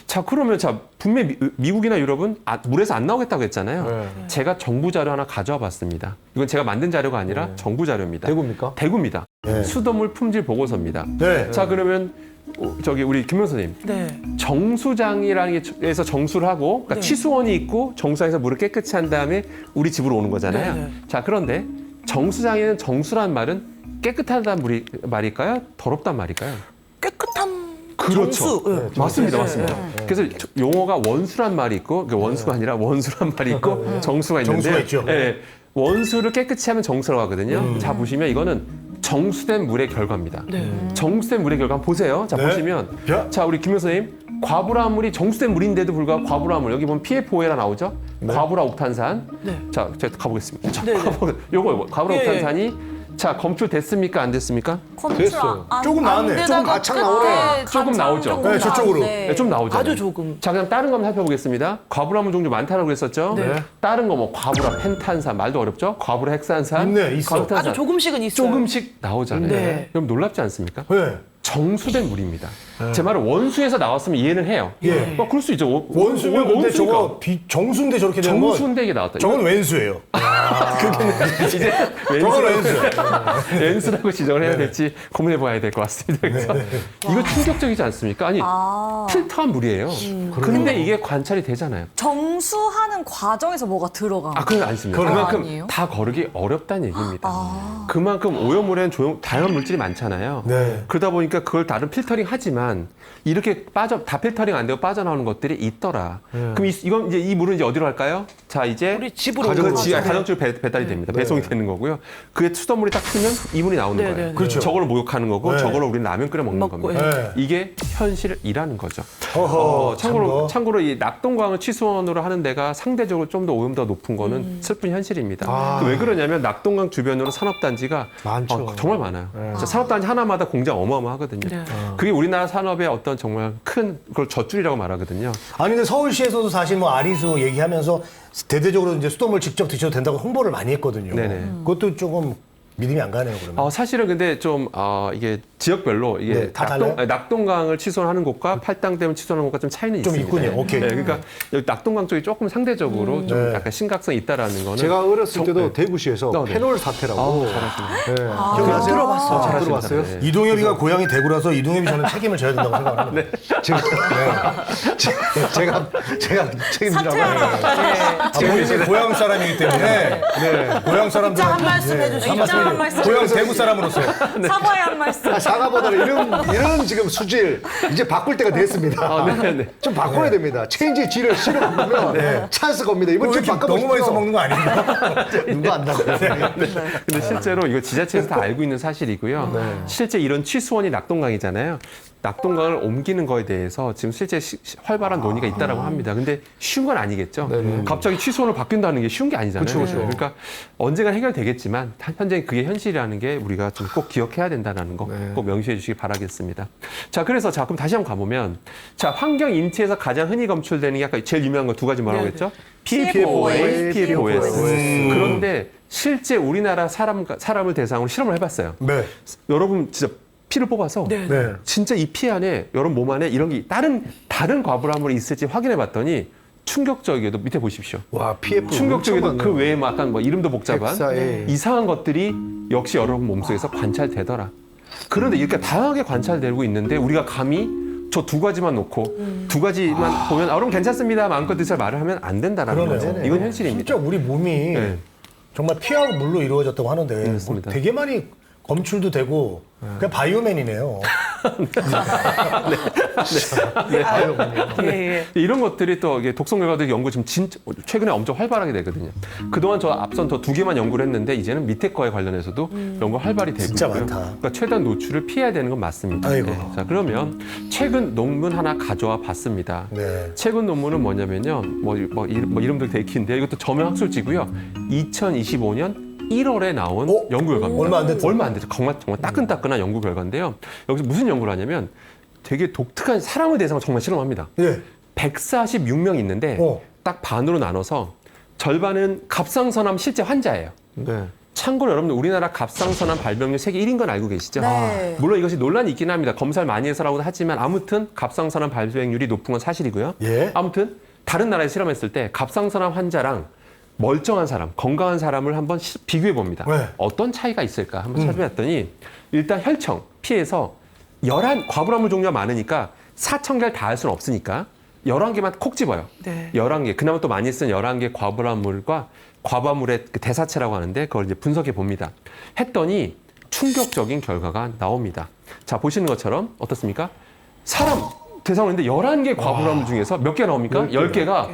자, 그러면 분명히 미국이나 유럽은 물에서 안 나오겠다고 했잖아요. 네. 제가 정부 자료 하나 가져와 봤습니다. 이건 제가 만든 자료가 아니라 정부 자료입니다. 대구입니까? 대구입니다. 네. 수돗물 품질 보고서입니다. 네. 자, 그러면 저기 우리 김 변호사님. 네. 정수장이라는 게에서 정수를 하고 그러니까 네. 취수원이 있고 정수장에서 물을 깨끗이 한 다음에 우리 집으로 오는 거잖아요. 네, 네. 자, 그런데 정수장에는 정수란 말은 깨끗하다는 말일까요? 더럽단 말일까요? 깨끗한 그렇죠. 정수. 네. 맞습니다, 네, 맞습니다. 네. 그래서 용어가 원수란 말이 있고, 그러니까 원수가 아니라 원수란 말이 있고, 정수가 있는데, 정수가 있죠. 예, 원수를 깨끗이 하면 정수라고 하거든요. 자, 보시면 이거는 정수된 물의 결과입니다. 네. 정수된 물의 결과 한번 보세요. 자, 네. 보시면, 야. 자, 우리 김 교수님, 과불화물이 정수된 물인데도 불구하고 과불화물, 여기 보면 PFOA라 나오죠? 과불화 옥탄산. 네. 자, 제가 가보겠습니다. 자, 네, 네. 요거 과불화 예, 예. 옥탄산이 자, 검출됐습니까? 안 됐습니까? 됐어요. 조금 나왔네. 좀 아창 나오네. 조금 나오죠. 네, 저쪽으로. 네, 좀 나오잖아요. 아주 조금. 자, 그럼 다른 거 한번 살펴보겠습니다. 과불화물 종류 많다고 그랬었죠? 네. 다른 거 뭐 과불화 펜탄산, 말도 어렵죠? 과불화 핵산산, 있네, 있어. 과부탄산. 아주 조금씩은 있어요. 조금씩 나오잖아요. 네. 그럼 놀랍지 않습니까? 네. 정수된 물입니다. 제 말은 원수에서 나왔으면 이해는 해요. 예. 그럴 수 있죠. 원수면 근데 원수니까. 저거 정수인데 저렇게 되는 건 정수인데 이게 나왔다. 저건 왼수예요. 이제 저건 왼수, 왼수. 왼수라고 지정을 해야 될지 고민해봐야 될 것 같습니다. 그래서 이거 충격적이지 않습니까? 아니 필터한 물이에요. 근데 이게 관찰이 되잖아요. 정수하는 과정에서 뭐가 들어가? 그건 아니습니다. 그건 그만큼 아니에요? 다 거르기 어렵다는 얘기입니다. 그만큼 오염물에는 다양한 물질이 많잖아요. 네. 그러다 보니까 그걸 다른 필터링 하지만 이렇게 다 필터링 안 되고 빠져나오는 것들이 있더라. 그럼 이건 이제 이 물은 이제 어디로 갈까요? 자, 이제 우리 집으로 가정주로 배달이 됩니다. 배송이 되는 거고요. 그게 수돗물이 딱 트면 이 물이 나오는 네, 거예요. 네, 네. 그렇죠. 저걸로 목욕하는 거고 네. 저걸로 우리는 라면 끓여 먹는 먹고, 겁니다. 네. 이게 현실이라는 거죠. 어허, 참고로 이 낙동강을 취수원으로 하는 데가 상대적으로 좀 더 오염도가 높은 거는 슬픈 현실입니다. 왜 그러냐면 낙동강 주변으로 산업단지가 많죠. 정말 많아요. 진짜 산업단지 하나마다 공장 어마어마하거든요. 네. 그게 우리나라 산업의 어떤 정말 큰 그걸 젖줄이라고 말하거든요. 아니 근데 서울시에서도 사실 뭐 아리수 얘기하면서 대대적으로 이제 수돗물 직접 드셔도 된다고 홍보를 많이 했거든요. 네네. 그것도 조금 믿음이 안 가네요, 그러면. 사실은 근데 좀 이게 지역별로 이게 네, 다 달라요? 낙동강을 취소하는 곳과 팔당댐을 취소하는 곳과 좀 차이는 좀 있습니다. 있군요. 오케이. 네, 그러니까 여기 낙동강 쪽이 조금 상대적으로 좀 네. 약간 심각성이 있다라는 거는 제가 어렸을 때도 네. 대구시에서 네. 페놀 사태라고. 잘하셨습니다. 네. 기억나세요? 들어봤어요. 잘 잘하십니다. 들어봤어요? 네. 이동엽이가 고향이 대구라서 이동엽이 저는 책임을 져야 된다고 생각을 합니다. 제가 책임지라고. 본인이 고향 사람이기 때문에 고향 사람들 한 말씀 해주시죠. 한 말씀. 고향 대구 사람으로서 사과의 한 말씀. 사과보다는 이런 지금 수질 이제 바꿀 때가 됐습니다. 네네. 좀 바꿔야 됩니다. 체인지 G를 C로 바꾸면 찬스가 옵니다. 이번 주 바꿔보시죠. 너무 많이 써먹는 거 아닙니까? 누가 안다고. 근데 실제로 이거 지자체에서 다 알고 있는 사실이고요. 실제 이런 취수원이 낙동강이잖아요. 낙동강을 옮기는 거에 대해서 지금 실제 활발한 논의가 있다라고 합니다. 근데 쉬운 건 아니겠죠. 갑자기 취소원을 바뀐다는 게 쉬운 게 아니잖아요. 그렇죠. 그러니까 언젠가 해결되겠지만 현재 그게 현실이라는 게 우리가 좀 꼭 기억해야 된다는 거 꼭 명시해 주시기 바라겠습니다. 자, 그래서 자 그럼 다시 한번 가보면 자 환경 인티에서 가장 흔히 검출되는 게 아까 제일 유명한 거 두 가지 뭐라고 했죠? PFOA, PFOS. 그런데 실제 우리나라 사람을 대상으로 실험을 해봤어요. 네. 여러분 진짜 피를 뽑아서 네. 진짜 이 피 안에 여러분 몸 안에 이런 게 다른 과부라물이 있을지 확인해봤더니 충격적이게도 밑에 보십시오. 와, PF. 충격적이게도 그 외에 뭐 약간 뭐 이름도 복잡한 엑사에. 이상한 것들이 역시 여러분 몸속에서 관찰되더라. 그런데 이렇게 다양하게 관찰되고 있는데 우리가 감히 저 두 가지만 놓고 두 가지만 보면 여러분 괜찮습니다 마음껏 드세요 말을 하면 안 된다라는 그러네요. 거죠. 이건 현실입니다. 진짜 우리 몸이 네. 정말 피하고 물로 이루어졌다고 하는데 맞습니다. 되게 많이 검출도 되고 그냥 바이오맨이네요. 예, 예. 이런 것들이 또 이게 독성 결과들 연구 지금 진짜 최근에 엄청 활발하게 되거든요. 그동안 저 앞선 저 두 개만 연구를 했는데 이제는 밑에 거에 관련해서도 연구 활발히 되고 진짜 있고요. 많다. 그러니까 최대한 노출을 피해야 되는 건 맞습니다. 아이고. 네. 자 그러면 최근 논문 하나 가져와 봤습니다. 네. 최근 논문은 뭐냐면요. 뭐 이름도 되게 긴데 이것도 저명 학술지고요. 2025년 1월에 나온 어? 연구 결과입니다. 얼마 안 됐죠? 얼마 안 됐죠. 정말 따끈따끈한 연구 결과인데요. 여기서 무슨 연구를 하냐면 되게 독특한 사람을 대상으로 정말 실험합니다. 예. 146명 있는데 어. 딱 반으로 나눠서 절반은 갑상선암 실제 환자예요. 네. 참고로 여러분들 우리나라 갑상선암 발병률 세계 1인 건 알고 계시죠? 네. 물론 이것이 논란이 있긴 합니다. 검사를 많이 해서라고는 하지만 아무튼 갑상선암 발병률이 높은 건 사실이고요. 예. 아무튼 다른 나라에 실험했을 때 갑상선암 환자랑 멀쩡한 사람, 건강한 사람을 한번 비교해 봅니다. 네. 어떤 차이가 있을까 한번 찾아봤더니 일단 혈청, 피에서 11 과부라물 종류가 많으니까 4,000개를 다 할 수는 없으니까 11개만 콕 집어요. 네. 11개. 그나마 또 많이 쓴 11개 과부라물과 과부물의 그 대사체라고 하는데 그걸 이제 분석해 봅니다. 했더니 충격적인 결과가 나옵니다. 자, 보시는 것처럼 어떻습니까? 사람 대상으로 했는데 11개 과부라물 중에서 몇 개 나옵니까? 10개가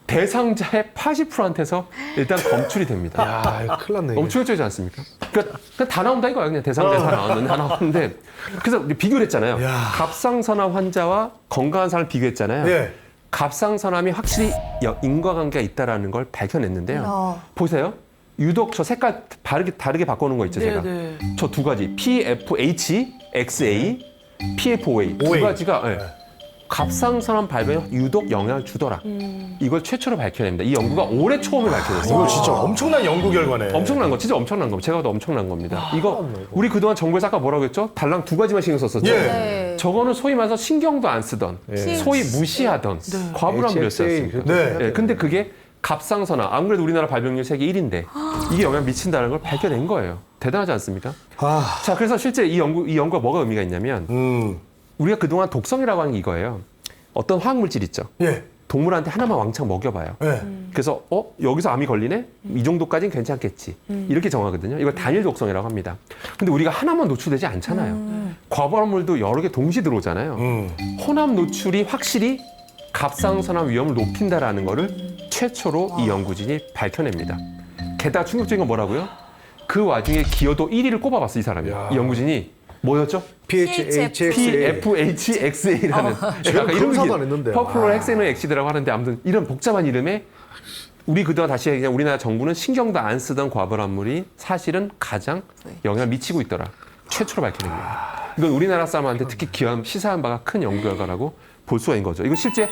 대상자의 80%한테서 일단 검출이 됩니다. 야, 이거 큰일 났네. 너무 충격적이지 않습니까? 그러니까 다 나온다 이거예요. 그냥 대상자에 다 나왔는데 다 나왔는데 그래서 비교를 했잖아요. 야. 갑상선암 환자와 건강한 사람을 비교했잖아요. 예. 갑상선암이 확실히 인과관계가 있다라는 걸 밝혀냈는데요. 보세요. 유독 저 색깔 다르게 바꿔놓은 거 있죠, 네, 제가. 네. 저 두 가지 PFH, XA, PFOA 두 OA. 가지가 예, 갑상선암 발병에 유독 영향을 주더라. 이걸 최초로 밝혀냅니다. 이 연구가 올해 초음에 밝혀졌어요. 이거 진짜 엄청난 연구 결과네. 엄청난 거, 진짜 엄청난 거. 제가 봐도 엄청난 겁니다. 이거 우리 그동안 정부에서 아까 뭐라고 했죠? 달랑 두 가지만 신경 썼었죠. 예. 네. 저거는 소위 말해서 신경도 안 쓰던, 소위 무시하던 과부라물이었습니다. 네. 예, 근데 그게 갑상선암, 안 그래도 우리나라 발병률 세계 1인데 이게 영향 미친다는 걸 밝혀낸 거예요. 대단하지 않습니까? 아. 자, 그래서 실제 이 연구가 뭐가 의미가 있냐면 우리가 그동안 독성이라고 하는 게 이거예요. 어떤 화학물질 있죠. 예. 동물한테 하나만 왕창 먹여봐요. 예. 그래서 여기서 암이 걸리네? 이 정도까지는 괜찮겠지. 이렇게 정하거든요. 이걸 단일 독성이라고 합니다. 근데 우리가 하나만 노출되지 않잖아요. 과부하물도 여러 개 동시 들어오잖아요. 혼합 노출이 확실히 갑상선암 위험을 높인다라는 거를 최초로 이 연구진이 밝혀냅니다. 게다가 충격적인 건 뭐라고요? 그 와중에 기여도 1위를 꼽아봤어, 이 사람이. 이 연구진이. 뭐였죠? PFHXA라는 제가 그런 사만 했는데. 퍼플러 헥세노 엑시드라고 하는데 아무튼 이런 복잡한 이름에 우리 그동안 다시 그냥 우리나라 정부는 신경도 안 쓰던 과부라물이 사실은 가장 영향을 미치고 있더라. 최초로 밝혀낸 거예요. 이건 우리나라 사람한테 특히 기여한 시사한 바가 큰 연구 결과라고 볼 수가 있는 거죠. 이거 실제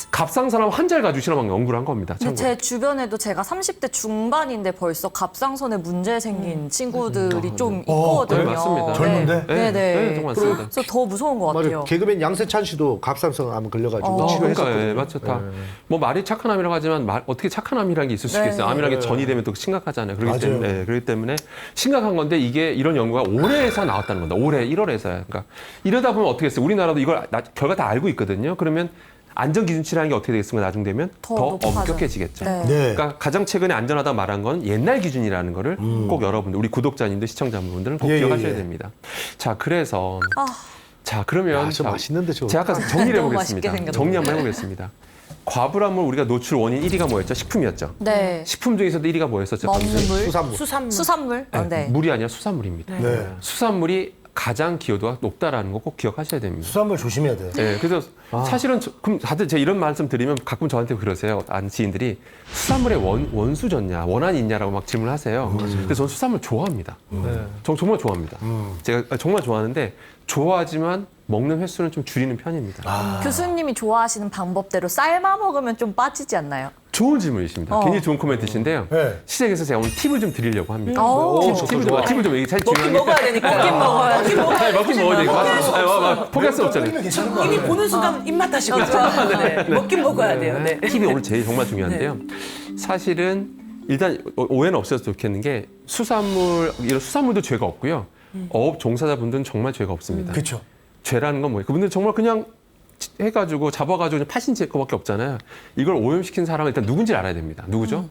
갑상선암 환자를 가지고 실험한 연구를 한 겁니다. 근데 참고로. 제 주변에도 제가 30대 중반인데 벌써 갑상선에 문제 생긴 친구들이 좀 있거든요. 네, 맞습니다. 젊은데? 네, 네. 좀 많습니다. 그래서 더 무서운 것 같아요. 맞아요. 개그맨 양세찬 씨도 갑상선암 걸려가지고 그러니까 치료했었거든요. 예, 맞죠. 다. 뭐 말이 착한 암이라고 하지만 어떻게 착한 암이라는 게 있을 수 있겠어요. 암이라는 게 전이 되면 또 심각하잖아요. 그렇기 때문에 심각한 건데 이게 이런 연구가 올해에서 나왔다는 겁니다. 올해 1월에서요. 그러니까 이러다 보면 어떻게 했어요? 우리나라도 이걸 결과 다 알고 있거든요. 그러면 안전 기준치라는 게 어떻게 되겠습니까? 나중 되면 더 높아져요. 엄격해지겠죠. 네. 네. 그러니까 가장 최근에 안전하다 말한 건 옛날 기준이라는 거를 꼭 여러분들, 우리 구독자님들, 시청자분들은 꼭 예, 기억하셔야 예. 됩니다. 자, 그래서 아. 자, 그러면 저 맛있는데 저거. 제가 아까 정리를 너무 맛있게 해보겠습니다. 생겼네. 정리 한번 해보겠습니다. 과부라물 우리가 노출 원인 1위가 뭐였죠? 식품이었죠. 네. 식품 중에서도 1위가 뭐였었죠? 먹는 물, 수산물. 수산물. 수산물. 아, 네. 물이 아니라 수산물입니다. 네. 수산물이 가장 기여도가 높다라는 거 꼭 기억하셔야 됩니다. 수산물 조심해야 돼. 네, 그래서 사실은 그럼 다들 제가 이런 말씀 드리면 가끔 저한테 그러세요. 아는 지인들이 수산물에 원수졌냐, 원한이 있냐라고 막 질문하세요. 근데 저는 수산물 좋아합니다. 저 정말 좋아합니다. 제가 정말 좋아하는데 좋아하지만 먹는 횟수는 좀 줄이는 편입니다. 교수님이 좋아하시는 방법대로 삶아 먹으면 좀 빠지지 않나요? 좋은 질문이십니다. 굉장히 좋은 코멘트신데요. 네. 시작해서 제가 오늘 팁을 좀 드리려고 합니다. 팁을 좀 얘기 사실 먹긴 중요한 먹어야 되니까. 먹긴 먹어야 돼. 게 먹긴 먹어야 되고 포기할 수 없잖아요. 끓이면 괜찮은 거 이미 아니에요? 보는 순간 입맛 다시고 있잖아요. 네. 먹긴 먹어야 돼요. 네. 팁이 오늘 제일 정말 중요한데요. 사실은 일단 오해는 없었으면 좋겠는 게 이런 수산물도 죄가 없고요. 어업 종사자분들은 정말 죄가 없습니다. 그렇죠. 죄라는 건 뭐예요? 그분들 정말 그냥 해가지고 잡아가지고 그냥 파신 거밖에 없잖아요. 이걸 오염시킨 사람은 일단 누군지 알아야 됩니다. 누구죠?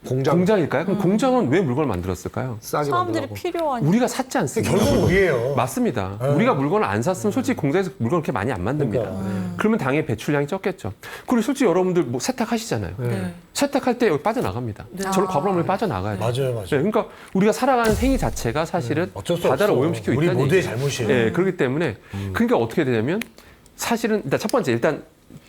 공장일까요? 그럼 공장은 왜 물건을 만들었을까요? 싸게 사람들이 만들라고. 필요한. 우리가 샀지 않습니까? 결국은 우리예요. 맞습니다. 우리가 물건을 안 샀으면 솔직히 공장에서 물건을 그렇게 많이 안 만듭니다. 그러면 당연히 배출량이 적겠죠. 그리고 솔직히 여러분들 뭐 세탁하시잖아요. 네. 세탁할 때 여기 빠져나갑니다. 저는 과부하물이 빠져나가야 돼요. 맞아요, 맞아요. 네, 그러니까 우리가 살아가는 행위 자체가 사실은 어쩔 수 바다를 없어. 오염시키고 우리 있다는 모두의 얘기죠. 잘못이에요. 네, 그렇기 때문에 그러니까 어떻게 되냐면 사실은 일단 첫 번째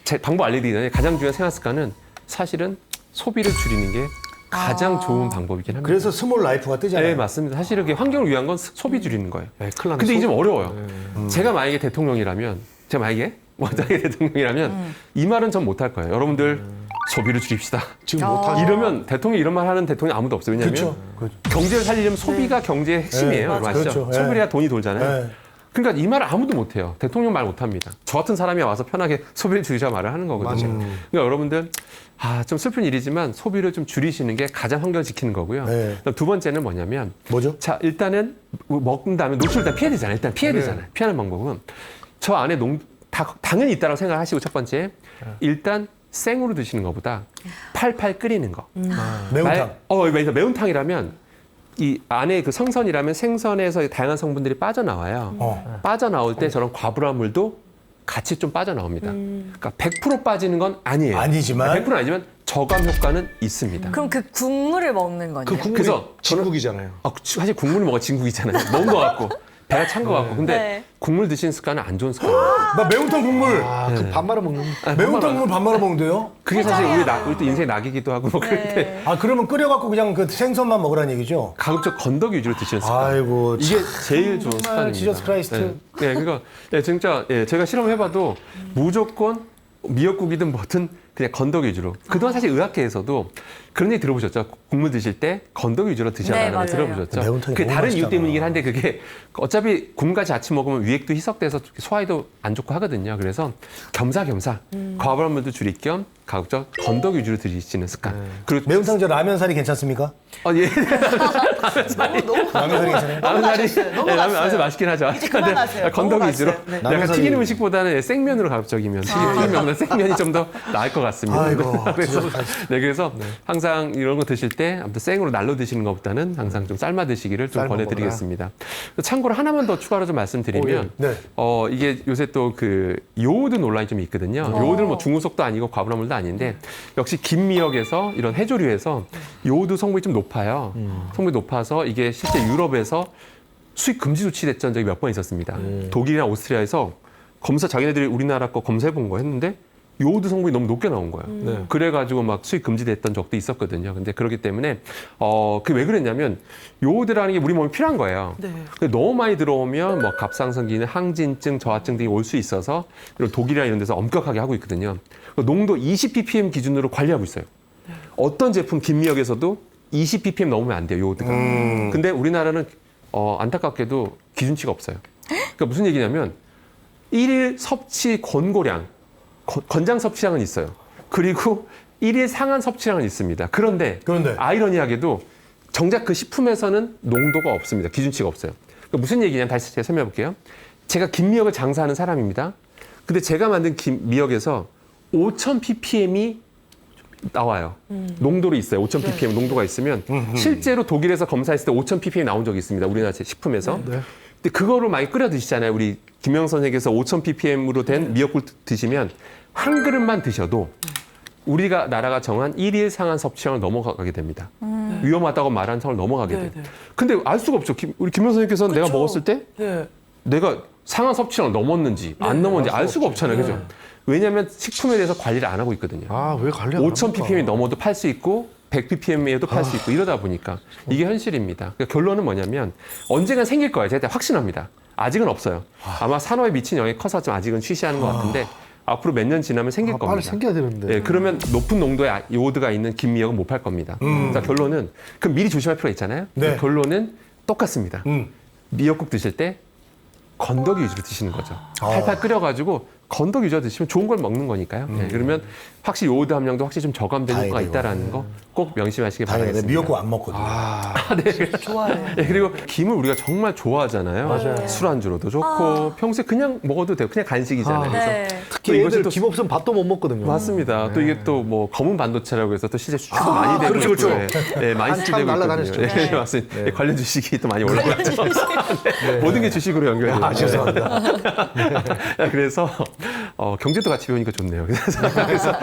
제 방법 알려드리기 전에 가장 중요한 생활 습관은 사실은 소비를 줄이는 게 가장 좋은 방법이긴 합니다. 그래서 스몰 라이프가 뜨잖아요. 네, 맞습니다. 사실은 그게 환경을 위한 건 소비 줄이는 거예요. 네, 큰일 났네. 근데 이게 좀 어려워요. 제가 만약에 대통령이라면, 이 말은 전 못할 거예요. 여러분들 소비를 줄입시다. 지금 못하죠. 이러면 대통령 이런 말 하는 대통령 아무도 없어요. 왜냐하면 그렇죠. 경제를 살리려면 소비가 경제의 핵심이에요. 네, 맞죠? 그렇죠. 소비해야 돈이 돌잖아요. 네. 그러니까 이 말을 아무도 못해요. 대통령 말 못합니다. 저 같은 사람이 와서 편하게 소비를 줄이자 말을 하는 거거든요. 그러니까 여러분들 좀 슬픈 일이지만 소비를 좀 줄이시는 게 가장 환경을 지키는 거고요. 네. 그다음 두 번째는 뭐냐면 뭐죠? 자 일단은 먹은 다음에 노출 일단 피해야 되잖아요. 일단 피해야 되잖아요. 피하는 방법은 저 안에 당연히 있다라고 생각하시고 첫 번째 일단 생으로 드시는 것보다 팔팔 끓이는 거. 매운탕. 매운탕이라면 이 안에 그 성선이라면 생선에서 다양한 성분들이 빠져나와요. 빠져나올 때 저런 과불화물도 같이 좀 빠져나옵니다. 그러니까 100% 빠지는 건 아니에요. 아니지만. 100% 아니지만 저감 효과는 있습니다. 그럼 그 국물을 먹는 거네요. 그 국물이 그래서 진국이잖아요. 사실 국물을 먹어 진국이잖아요. 먹은 것 같고 배가 찬 것 같고 근데 네. 국물 드시는 습관은 안 좋은 습관이에요. 나 매운탕 국물. 그 밥 말아 먹는. 매운탕 국물 밥 말아 먹는데요? 그게 사실 우리 또 인생 낙이기도 하고 뭐 그럴 때 아, 그러면 끓여갖고 그냥 그 생선만 먹으라는 얘기죠? 가급적 건더기 위주로 드시는 습관. 아이고. 이게 제일 좋은 습관입니다. 지저스 크라이스트. 네, 그러니까 진짜 제가 실험해봐도 무조건 미역국이든 뭐든 그냥 건더기 위주로. 그동안 사실 의학계에서도 그런 얘기 들어보셨죠? 국물 드실 때 건더기 위주로 드셔라는 네, 거 맞아요. 들어보셨죠? 매운탕이 그게 너무 다른 이유 맛있잖아. 때문이긴 한데 그게 어차피 국물까지 같이 먹으면 위액도 희석돼서 소화에도 안 좋고 하거든요. 그래서 겸사겸사 과부하물도 줄일 겸 가급적 건더기 위주로 드시는 습관. 그리고 매운탕 저 라면사리 괜찮습니까? 예. 라면사리 괜찮아요? 라면사리, 너무 라면사리 갔어요. 맛있긴 하죠. 이제 그만하세요. 근데 건더기 너무 위주로. 갔어요. 네. 약간 라면사리. 튀기는 음식보다는 생면으로 가급적이면 튀김면보다 생면이 좀 더 나을 것 같습니다. 아이고, 그래서, 그래서 항상 이런 거 드실 때 아무튼 생으로 날로 드시는 것보다는 항상 좀 삶아 드시기를 좀 삶아 권해드리겠습니다. 참고로 하나만 더 추가로 좀 말씀드리면 네. 이게 요새 또 그 요오드 논란이 좀 있거든요. 요오드는 뭐 중후속도 아니고 과분화물도 아닌데 역시 김미역에서 이런 해조류에서 요오드 성분이 좀 높아요. 성분이 높아서 이게 실제 유럽에서 수입 금지 조치됐던 적이 몇 번 있었습니다. 독일이나 오스트리아에서 자기네들이 우리나라 거 검사해 본 거 했는데 요오드 성분이 너무 높게 나온 거예요. 그래가지고 막 수입 금지됐던 적도 있었거든요. 근데 그렇기 때문에 그게 왜 그랬냐면 요오드라는 게 우리 몸에 필요한 거예요. 네. 근데 너무 많이 들어오면 뭐 갑상선 기능, 항진증, 저하증 등이 올 수 있어서 이런 독일이나 이런 데서 엄격하게 하고 있거든요. 농도 20ppm 기준으로 관리하고 있어요. 어떤 제품 김미역에서도 20ppm 넘으면 안 돼요, 요오드가. 근데 우리나라는 안타깝게도 기준치가 없어요. 그러니까 무슨 얘기냐면 일일 섭취 권고량, 권장 섭취량은 있어요. 그리고 일일 상한 섭취량은 있습니다. 그런데 아이러니하게도 정작 그 식품에서는 농도가 없습니다. 기준치가 없어요. 그러니까 무슨 얘기냐면 다시 제가 설명해 볼게요. 제가 김미역을 장사하는 사람입니다. 근데 제가 만든 미역에서 5,000ppm이 나와요. 농도로 있어요. 5,000ppm 농도가 있으면 실제로 독일에서 검사했을 때 5,000ppm 나온 적이 있습니다. 우리나라 식품에서. 근데 그거를 많이 끓여 드시잖아요. 우리 김영 선생께서 5,000ppm으로 된 미역국 드시면 한 그릇만 드셔도 우리가 나라가 정한 1일 상한 섭취량을 넘어가게 됩니다. 위험하다고 말한 선을 넘어가게 돼요. 근데 알 수가 없죠. 우리 김영 선생님께서는 내가 먹었을 때 네. 내가 상한 섭취량 넘었는지 안 넘었는지 알 수가 없잖아요. 그죠? 왜냐하면 식품에 대해서 관리를 안 하고 있거든요. 아, 왜 관리 안 5,000 합니까? ppm이 넘어도 팔 수 있고 100 ppm에도 팔 수 있고 이러다 보니까 이게 현실입니다. 그러니까 결론은 뭐냐면 언젠간 생길 거예요. 제가 확신합니다. 아직은 없어요. 아마 산업에 미친 영향이 커서 좀 아직은 취시하는 것 같은데 앞으로 몇 년 지나면 생길 겁니다. 빨리 생겨야 되는데. 네, 그러면 높은 농도의 요오드가 있는 김미역은 못 팔 겁니다. 자, 결론은 그럼 미리 조심할 필요가 있잖아요. 네. 결론은 똑같습니다. 미역국 드실 때 건더기 위주로 드시는 거죠. 팔팔 끓여가지고 건더기 위주로 드시면 좋은 걸 먹는 거니까요. 네, 그러면 확실히 요오드 함량도 확실히 좀 저감되는 효과가 다행이네요. 있다라는 거 꼭 명심하시기 다행이네. 바라겠습니다. 미역국 안 먹거든요. 좋아요. 네, 그리고 김을 우리가 정말 좋아하잖아요. 맞아요. 술안주로도 좋고 평소에 그냥 먹어도 돼요. 그냥 간식이잖아요. 그래서 네. 특히 또 이것이 애들 또 김 없으면 밥도 못 먹거든요. 맞습니다. 또 이게 또 뭐 검은 반도체라고 해서 또 실제 수출도 많이 되고 그렇죠, 있고요. 그렇죠. 네, 많이 한참 수출되고 날아다녔죠. 있거든요. 네, 맞습니다. 네, 관련 주식이 또 많이 올라갔죠. 네, 모든 게 주식으로 연결돼요. 아, 죄송합니다. 그래서 경제도 같이 배우니까 좋네요. 그래서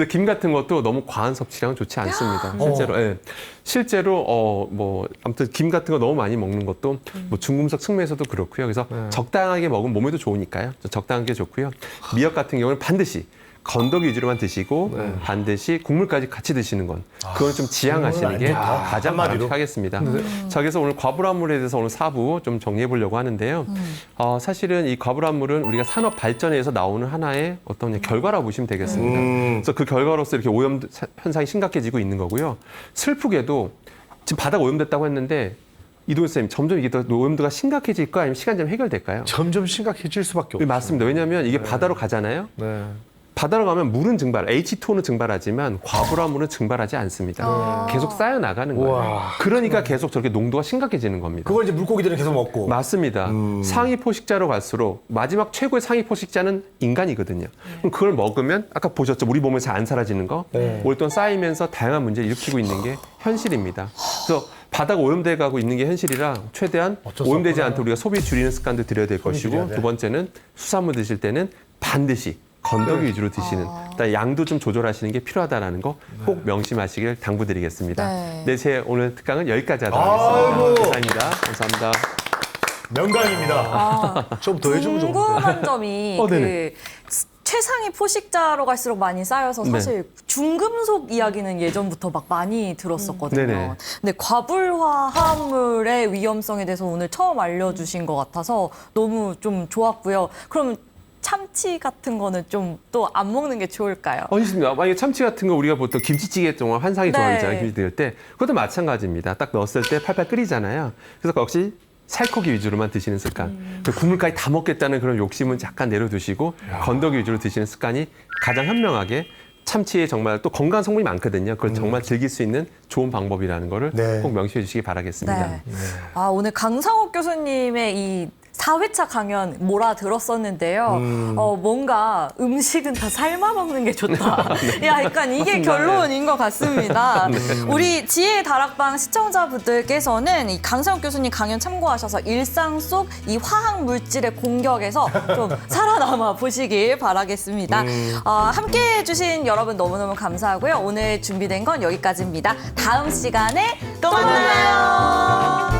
김 같은 것도 너무 과한 섭취량은 좋지 않습니다. 실제로. 예. 실제로 뭐 아무튼 김 같은 거 너무 많이 먹는 것도 뭐 중금속 측면에서도 그렇고요. 그래서 적당하게 먹으면 몸에도 좋으니까요. 적당한 게 좋고요. 미역 같은 경우는 반드시 건더기 위주로만 드시고 반드시 국물까지 같이 드시는 건 그건 좀 지양하시는 게 가장 한마디로. 바람직하겠습니다. 자, 그래서 오늘 과불환물에 대해서 오늘 4부 좀 정리해 보려고 하는데요. 사실은 이 과불환물은 우리가 산업 발전에서 나오는 하나의 어떤 결과라고 보시면 되겠습니다. 그래서 그 결과로서 이렇게 오염 현상이 심각해지고 있는 거고요. 슬프게도 지금 바다가 오염됐다고 했는데 이동현 선생님, 점점 이게 더 오염도가 심각해질까 아니면 시간 좀 해결될까요? 점점 심각해질 수밖에 없어요. 맞습니다. 왜냐하면 이게 바다로 가잖아요. 네. 바다로 가면 물은 증발, H2O는 증발하지만 과불환물은 증발하지 않습니다. 계속 쌓여 나가는 거예요. 우와. 그러니까 계속 저렇게 농도가 심각해지는 겁니다. 그걸 이제 물고기들은 계속 먹고. 맞습니다. 상위 포식자로 갈수록 마지막 최고의 상위 포식자는 인간이거든요. 그럼 그걸 먹으면 아까 보셨죠? 우리 몸에 잘 안 사라지는 거. 오랫동안 쌓이면서 다양한 문제를 일으키고 있는 게 현실입니다. 그래서 바다가 오염돼 가고 있는 게 현실이라 최대한 어쩔 수 오염되지 없구나. 않도록 우리가 소비 줄이는 습관도 들여야 될 것이고 줄여야 돼. 두 번째는 수산물 드실 때는 반드시 건더기 위주로 드시는 그다음에 양도 좀 조절하시는 게 필요하다는 거 꼭 명심하시길 당부드리겠습니다. 네. 네, 제 오늘 특강은 여기까지 하도록 하겠습니다. 아이고. 감사합니다. 감사합니다. 명강입니다. 좀 더 해주면 좋은데. 궁금한 점이 네네. 최상위 포식자로 갈수록 많이 쌓여서 네. 사실 중금속 이야기는 예전부터 막 많이 들었었거든요. 네네. 근데 과불화합물의 위험성에 대해서 오늘 처음 알려주신 것 같아서 너무 좀 좋았고요. 그럼 참치 같은 거는 좀 또 안 먹는 게 좋을까요? 아니십니다. 만약에 참치 같은 거 우리가 보통 김치찌개 동안 환상의 네. 조합이잖아요. 김치 넣을 때. 그것도 마찬가지입니다. 딱 넣었을 때 팔팔 끓이잖아요. 그래서 역시 살코기 위주로만 드시는 습관. 그 국물까지 다 먹겠다는 그런 욕심은 잠깐 내려두시고 건더기 위주로 드시는 습관이 가장 현명하게 참치에 정말 또 건강 성분이 많거든요. 그걸 정말 즐길 수 있는 좋은 방법이라는 거를 네. 꼭 명심해 주시기 바라겠습니다. 네. 아, 오늘 강상욱 교수님의 이 4회차 강연 몰아들었었는데요. 뭔가 음식은 다 삶아 먹는 게 좋다. 야, 약간 이게 맞습니다. 결론인 것 같습니다. 우리 지혜의 다락방 시청자분들께서는 이 강상욱 교수님 강연 참고하셔서 일상 속 이 화학 물질의 공격에서 좀 살아남아 보시길 바라겠습니다. 함께 해주신 여러분 너무너무 감사하고요. 오늘 준비된 건 여기까지입니다. 다음 시간에 또 만나요.